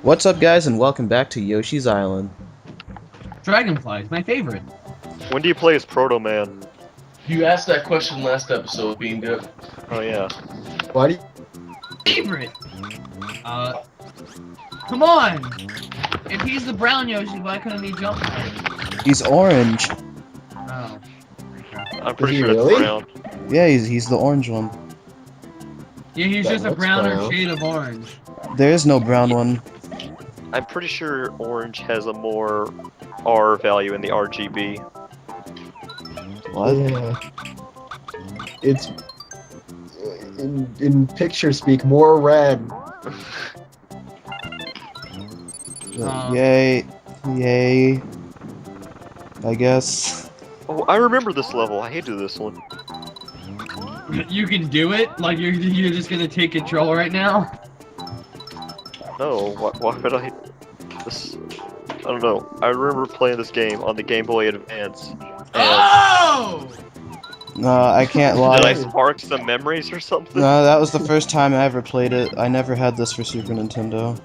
What's up, guys, and welcome back to Yoshi's Island. Dragonfly is my favorite. When do you play as Proto Man? You asked that question last episode, Bean Dip. Oh yeah. Why do you... Favorite! Come on! If he's the brown Yoshi, why couldn't he jump? He's orange. Oh. I'm pretty Is he sure really? it's brown. Yeah, he's the orange one. Yeah, he's That just a looks browner brown. shade of orange. There is no brown one. I'm pretty sure orange has a more R value in the RGB. What? Yeah. It's... In picture speak, more red. Yay. Yay. I guess. Oh, I remember this level. I hated this one. You can do it? Like you're just gonna take control right now? No, why would I? This, I don't know. I remember playing this game on the Game Boy Advance. And Oh! No, I can't did I lie. spark some memories or something? No, that was the first time I ever played it. I never had this for Super Nintendo.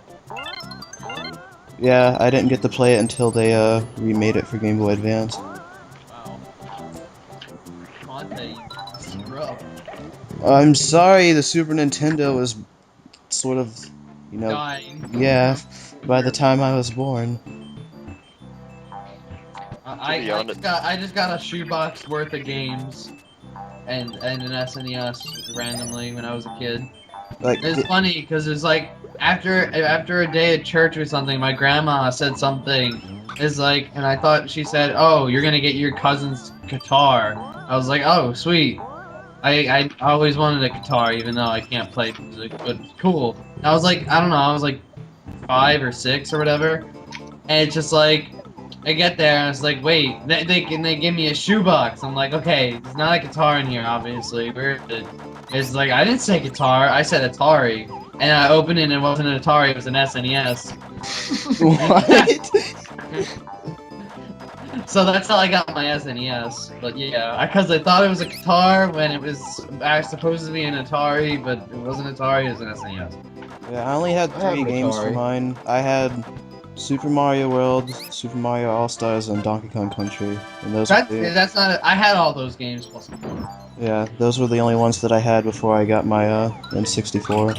Yeah, I didn't get to play it until they remade it for Game Boy Advance. Wow. Conte, scrub. I'm sorry, the Super Nintendo was sort of, you know, Dying. yeah, by the time I was born. I just got a shoebox worth of games and an SNES randomly when I was a kid. Like, It's funny because it's like after a day at church or something, my grandma said something. It's like, and I thought she said, "Oh, you're gonna get your cousin's guitar." I was like, "Oh, sweet." I always wanted a guitar, even though I can't play music, but cool. I was like, I don't know, I was like 5 or 6 or whatever, and it's just like. I get there and it's like, wait, they give me a shoebox. I'm like, okay, there's not a guitar in here, obviously. Where is it? It's like, I didn't say guitar, I said Atari. And I opened it and it wasn't an Atari, it was an SNES. what? So that's how I got my SNES. But yeah, because I thought it was a guitar when it was supposed to be an Atari, but it wasn't Atari, it was an SNES. Yeah, I only had I have 3 an games for Atari. mine. I had Super Mario World, Super Mario All-Stars, and Donkey Kong Country. And those were That's not, I had all those games plus more. yeah, those were the only ones that I had before I got my N64.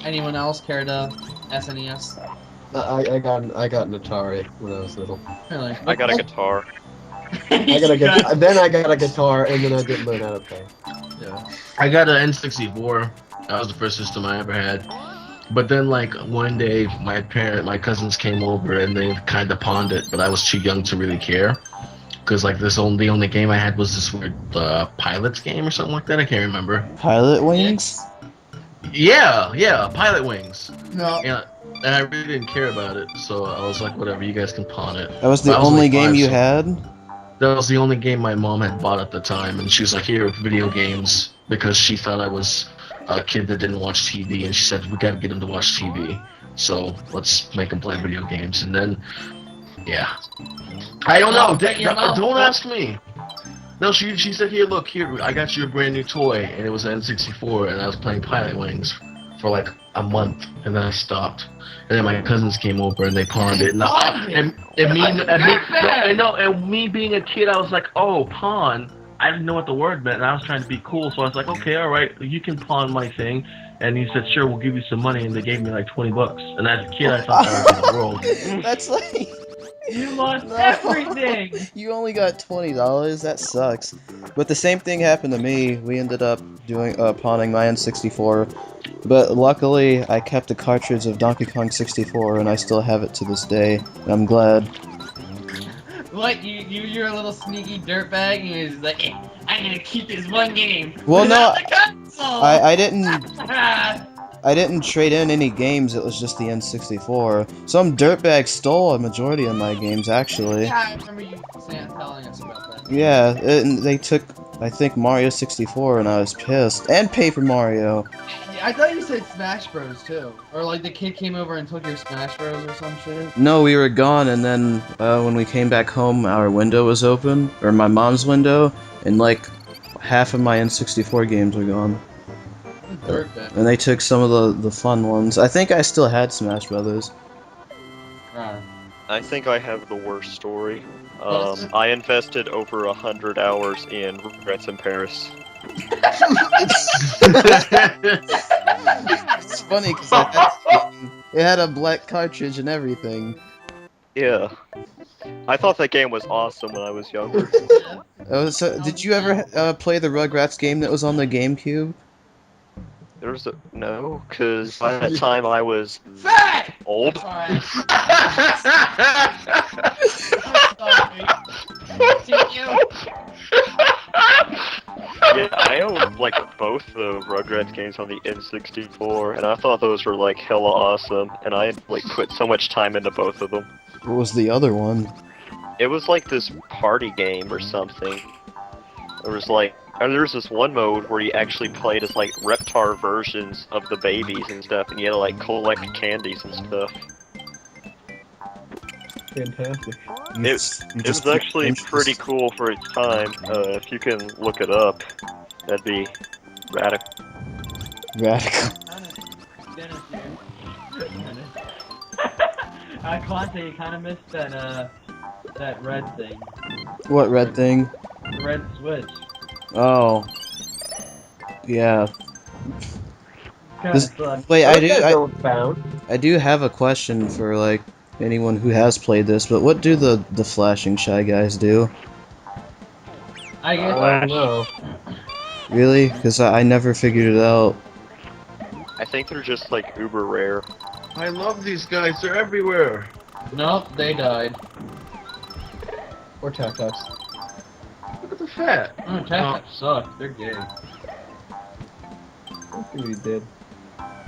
Anyone else care to SNES? I got an Atari when I was little. Really? I got a guitar. Then I got a guitar, and then I didn't learn how to play. Yeah. I got an N64. That was the first system I ever had. But then, like, one day, my cousins came over and they kind of pawned it, but I was too young to really care. Because, like, the only game I had was this weird Pilots game or something like that. I can't remember. Pilot Wings? Yeah, Pilot Wings. No. Yeah, and I really didn't care about it, so I was like, whatever, you guys can pawn it. That was the But I was only like game 5, you so- had? That was the only game my mom had bought at the time, and she was like, here, video games, because she thought I was a kid that didn't watch TV, and she said, we gotta get him to watch TV, so let's make him play video games, and then, yeah. I don't know, don't ask me! No, she said, here, look, here, I got you a brand new toy, and it was an N64, and I was playing Pilot Wings for like a month, and then I stopped. And then my cousins came over and they pawned it. And me being a kid, I was like, oh, pawn. I didn't know what the word meant, and I was trying to be cool, so I was like, okay, all right, you can pawn my thing. And he said, sure, we'll give you some money, and they gave me like $20. And as a kid, I thought that was in the world. That's like... You lost No. everything! You only got $20, that sucks. But the same thing happened to me. We ended up doing pawning my N64. But luckily, I kept a cartridge of Donkey Kong 64, and I still have it to this day. And I'm glad. What, you're a little sneaky dirtbag and you're just like, eh, I'm gonna keep this one game. Well, no, without the console! I didn't trade in any games, it was just the N64. Some dirtbag stole a majority of my games, actually. Yeah, I remember you telling us about that. Yeah, and they took, I think, Mario 64, and I was pissed. And Paper Mario. I thought you said Smash Bros. Too. Or like the kid came over and took your Smash Bros. Or some shit. No, we were gone, and then when we came back home, our window was open, or my mom's window, and like half of my N64 games were gone. birthday. And they took some of the fun ones. I think I still had Smash Brothers. Right. I think I have the worst story. What's it? I invested over 100 hours in Regrets in Paris. It's funny because I had the game. It had a black cartridge and everything. Yeah. I thought that game was awesome when I was younger. Did you ever play the Rugrats game that was on the GameCube? No, because by that time I was Fat! old. Alright. Continue. Yeah, I owned like both the Rugrats games on the N64, and I thought those were like hella awesome, and I had like put so much time into both of them. What was the other one? It was like this party game or something. There was this one mode where you actually played as like Reptar versions of the babies and stuff, and you had to like collect candies and stuff. Fantastic. It was actually pretty cool for its time. If you can look it up, that'd be radical. Radical. Quante, you kind of missed that red thing. What red thing? The red switch. Oh. Yeah. Kinda This- sucked. Wait, Found. I do have a question for like anyone who has played this, but what do the flashing Shy Guys do? I guess. I don't know. Really? Because I never figured it out. I think they're just like uber rare. I love these guys. They're everywhere. Nope, they died. Or Tap-Taps. Look at the fat. Oh, Tap suck. They're gay. I think he did.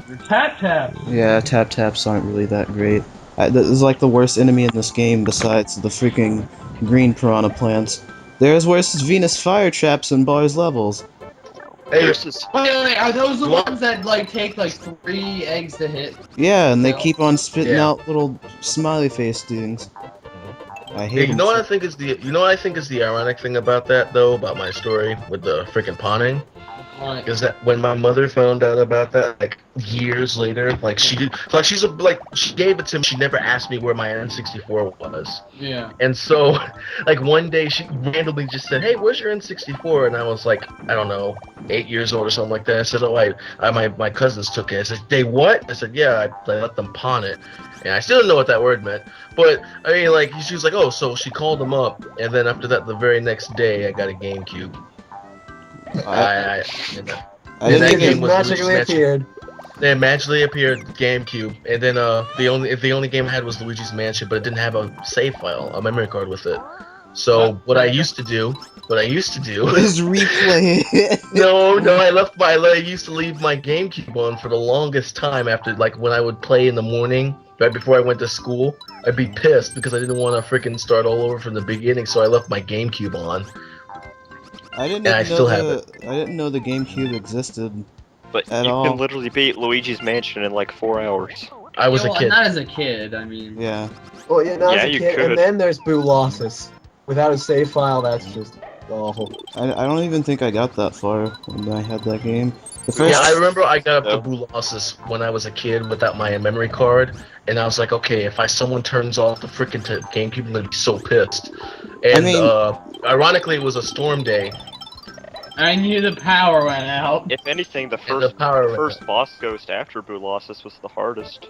They're Tap. Yeah, tap taps aren't really that great. This is like the worst enemy in this game besides the freaking green piranha plants. They're as worse as Venus fire traps in bars levels. Hey, There's this Wait, are those the What? ones that like take like 3 eggs to hit? Yeah, and they Yeah. keep on spitting Yeah. out little smiley face things. I hate Hey, you them. know what I think is the ironic thing about that though, about my story with the freaking pawning, Like, is that when my mother found out about that, like years later, like she gave it to me. She never asked me where my N64 was, yeah. and so, like one day she randomly just said, "Hey, where's your N64?" And I was like, I don't know, 8 years old or something like that. I said, "Oh, my cousins took it." I said, "They what?" I said, "Yeah, I let them pawn it." And I still didn't know what that word meant, but I mean, like she was like, "Oh," so she called them up, and then after that, the very next day, I got a GameCube. I And didn't that It even, game just was magically Luigi's appeared. Then magically appeared GameCube, and then the only game I had was Luigi's Mansion, but it didn't have a save file, a memory card with it. So what I used to do is replay it. no, I used to leave my GameCube on for the longest time after, like, when I would play in the morning, right before I went to school. I'd be pissed because I didn't want to freaking start all over from the beginning, so I left my GameCube on. I didn't And I even know still have I didn't know the GameCube existed. But At you all. can literally beat Luigi's Mansion in like 4 hours. I was a kid. Not as a kid, I mean. Yeah. Oh yeah, now Yeah, as a you kid, could. and then there's BoogalooCommentaries. Without a save file, that's just awful. I don't even think I got that far when I had that game. The first Yeah, I remember I got Oh. up to BoogalooCommentaries when I was a kid without my memory card, and I was like, okay, if someone turns off the freaking GameCube, I'm gonna be so pissed. And ironically, it was a storm day. I knew the power went out. If anything, the the power first boss ghost after Boolossus was the hardest.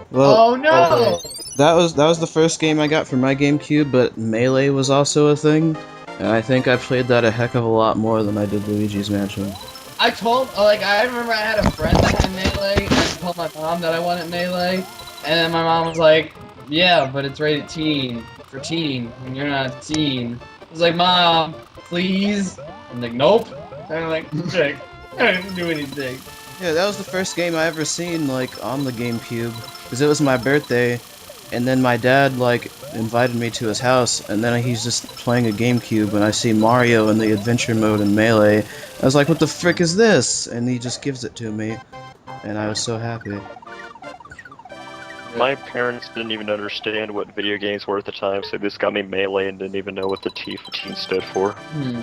well, Oh no! that was the first game I got for my GameCube, but Melee was also a thing, and I think I played that a heck of a lot more than I did Luigi's Mansion. I remember I had a friend that had Melee, and I told my mom that I wanted Melee, and then my mom was like, yeah, but it's rated teen, for teen, and you're not a teen. I was like, Mom, please? I'm like, nope. And I'm like, sick. I didn't do anything. Yeah, that was the first game I ever seen, like, on the GameCube, because it was my birthday, and then my dad, like, invited me to his house, and then he's just playing a GameCube, and I see Mario in the adventure mode in Melee. I was like, what the frick is this? And he just gives it to me, and I was so happy. My parents didn't even understand what video games were at the time, so they just got me Melee and didn't even know what the T for teen stood for. Hmm.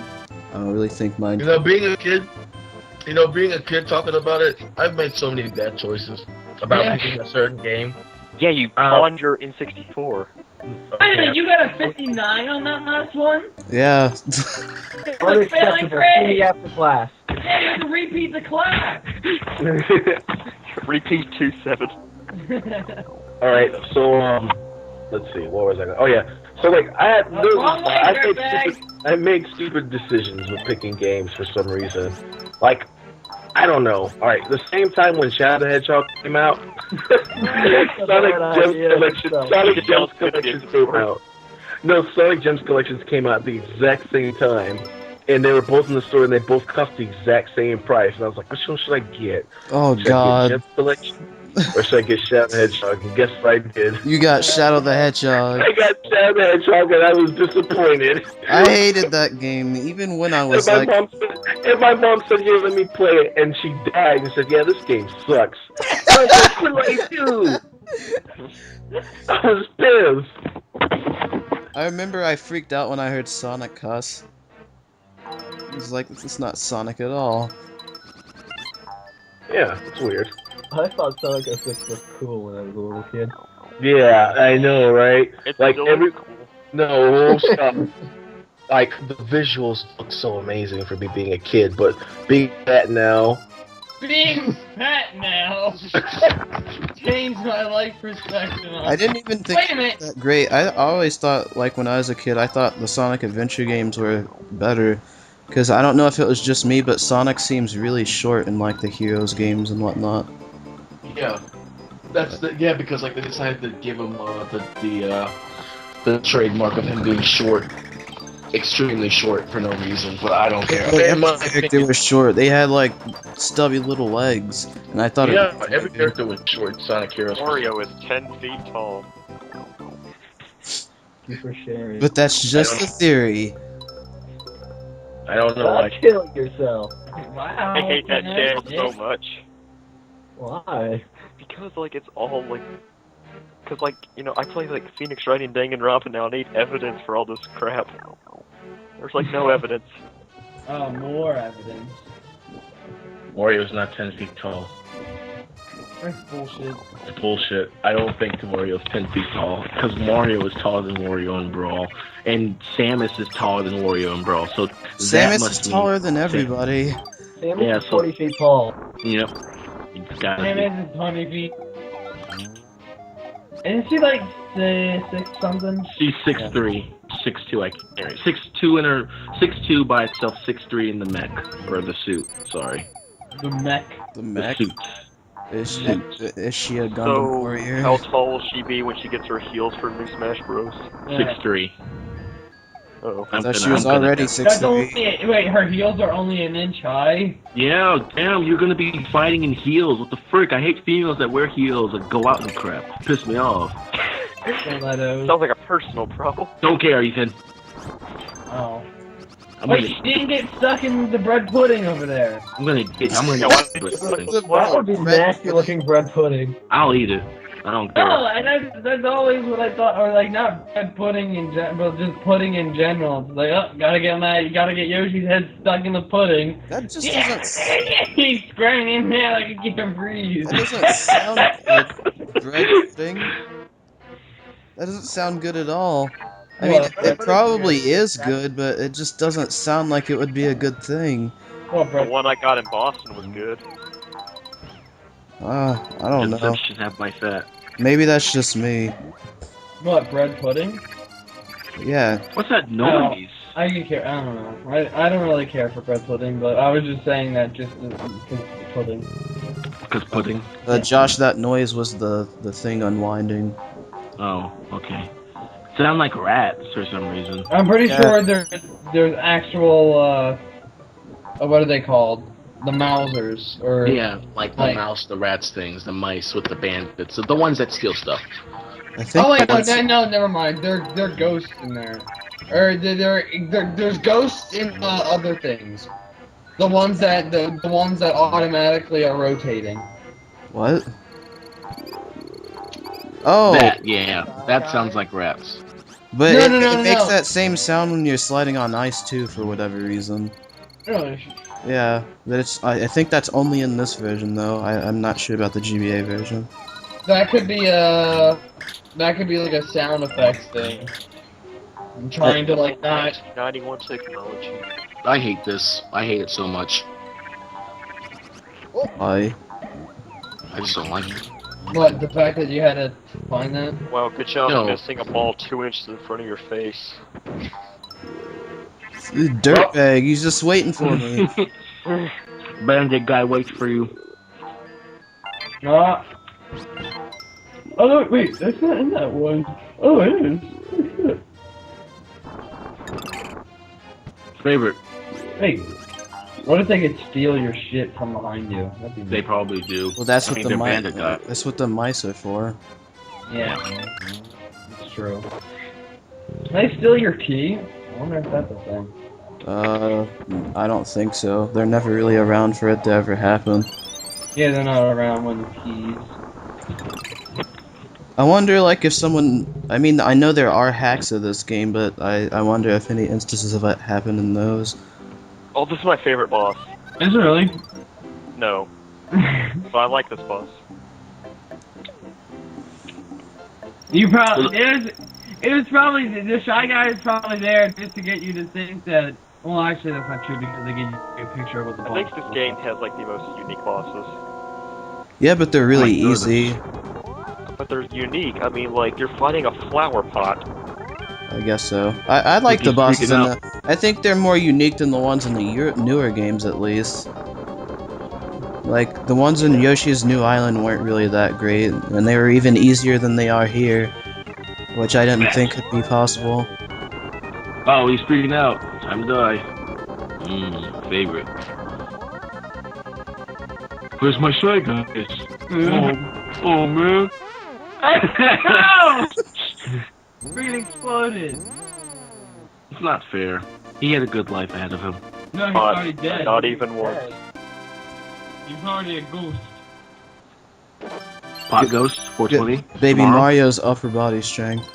I don't really think mine... You know, being a kid, You know, being a kid talking about it, I've made so many bad choices about Yeah. picking a certain game. Yeah, you pawned your N64. Wait a minute, you got a 59 on that last one? Yeah. It's like failing Unacceptable. grade! See after class. Yeah, you have to repeat the class! Repeat 2-7. Alright, so, let's see, what was I gonna... Oh, yeah. So, like, Wrong way, dirtbag! I make stupid decisions with picking games for some reason. Like, I don't know. Alright, the same time when Shadow the Hedgehog came out, Sonic Gems Collections came out. No, Sonic Gems Collections came out at the exact same time. And they were both in the store and they both cost the exact same price. And I was like, which one should I get? Oh Should I god. get Gems Collection? Or should I get Shadow the Hedgehog? And guess what I did? You got Shadow the Hedgehog. I got Shadow the Hedgehog and I was disappointed. I hated that game, even when I was and like... my mom said, here, let me play it. And she died and said, yeah, this game sucks. I was like, what do I do? I was pissed. I remember I freaked out when I heard Sonic cuss. I was like, this is not Sonic at all. Yeah, it's weird. I thought Sonic 06 was cool when I was a little kid. Yeah, I know, right? It's Like, still every... cool. No, stuff. Like, the visuals look so amazing for me being a kid, but being fat now... Being fat now changed my life perspective. I didn't even think Wait a minute. that great. I always thought, like, when I was a kid, I thought the Sonic Adventure games were better. Because I don't know if it was just me, but Sonic seems really short in, like, the Heroes games and whatnot. Yeah, because like they decided to give him the trademark of him being short, extremely short for no reason. But I don't care. Like, In my every character opinion, was short. They had, like, stubby little legs. And I thought yeah, it every character was short. Sonic Heroes. Mario is 10 feet tall. You for sharing. But that's just a theory. I don't know why. Stop killing yourself. Wow. I hate that channel yeah. so much. Why? Because, like, it's all, like... Because, like, you know, I play, like, Phoenix Wright and Danganronpa now, and I need evidence for all this crap. There's, like, no evidence. Oh, more evidence. Wario's not 10 feet tall. That's bullshit. It's bullshit. I don't think Wario's 10 feet tall, because Mario is taller than Wario in Brawl, and Samus is taller than Wario in Brawl. So that Samus is must mean- taller than everybody. Sam Yeah, is so- 40 feet tall. Yep. You gotta Damn be. it, it's 20 feet. Isn't she like 6 something? She's 6'3", 6'2", I can't. 6'2" in her, 6'2" by itself, 6'3" in the mech, or the suit, sorry. The mech. The The mech. suit. Is she a Gundam So, warrior? how tall will she be when she gets her heels for New Smash Bros? 6'3". Oh. I thought she was already That's 6'3". only, wait, her heels are only an inch high? Yeah, damn, you're gonna be fighting in heels. What the frick? I hate females that wear heels and go out and crap. Piss me off. Stilettos. Sounds like a personal problem. Don't care, Ethan. Oh. I'm Wait, gonna, she didn't get stuck in the bread pudding over there. I'm gonna get Yeah, why- That would be nasty looking bread pudding. I'll eat it. I don't care. No, and that's always what I thought, or like not bread pudding in general, but just pudding in general. It's like, oh, gotta get Yoshi's head stuck in the pudding. That just Yeah, doesn't. he's screaming in there like he can't breathe. That doesn't sound like bread pudding. That doesn't sound good at all. I mean, it probably is good, but it just doesn't sound like it would be a good thing. What The bread? one I got in Boston was good. I don't know. Consumption have my fat. Maybe that's just me. What bread pudding? Yeah. What's that noise? I can care. I don't know. I don't really care for bread pudding, but I was just saying that just because pudding. Because pudding. Josh, that noise was the thing unwinding. Oh, okay. Sound like rats for some reason. I'm pretty Yeah. sure there's actual what are they called? The Mousers or Yeah, like the Like- mouse, the rats things, the mice with the bandits, the ones that steal stuff. I think. Oh wait, that's- no, never mind. They're ghosts in there, or there's ghosts in other things. The ones that the ones that automatically are rotating. What? Oh, That sounds like rats. but No, it, no, no, it makes no. that same sound when you're sliding on ice too, for whatever reason. No, Yeah, but I think that's only in this version though. I'm not sure about the GBA version. That could be like a sound effects thing. I'm trying to like not. 91 technology. I hate this. I hate it so much. I I just don't like it. What, the fact that you had to find that? Wow, good job No. missing a ball 2 inches in front of your face. dirtbag, he's just waiting for me. Bandit guy waits for you. Ah. Oh, no, wait, that's not in that one. Oh, it is. Oh, shit. Favorite. Hey, what if they could steal your shit from behind you? That'd be They probably do. Well, that's I what mean, the they're mice. bandit guy. That's what the mice are for. Yeah, that's true. Can they steal your key? I wonder if that's a thing. I don't think so. They're never really around for it to ever happen. Yeah, they're not around when the keys. I wonder, like, if someone. I mean, I know there are hacks of this game, but I wonder if any instances of it happen in those. Oh, this is my favorite boss. Is it really? No. But I like this boss. You probably it was probably the Shy Guy is probably there just to get you to think that. Well, actually, that's not true because they give you a picture of what the I boss. think this game has like the most unique bosses. Yeah, but they're really my goodness. easy. But they're unique. I mean, like, you're fighting a flower pot. I guess so. I like the just bosses freaking in the. I think they're more unique than the ones in the newer games, at least. Like, the ones in Yoshi's New Island weren't really that great, and they were even easier than they are here, which I didn't think could be possible. Oh, he's freaking out. Time to die. Favorite. Where's my Shy Guys? Oh man. Ow! Freaking exploded. It's not fair. He had a good life ahead of him. No, he's But already dead. not even once. He's already a ghost. Pot Ghost, 420. Baby Tomorrow? Mario's upper body strength.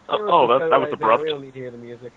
Oh, that was abrupt. We don't need to hear the music.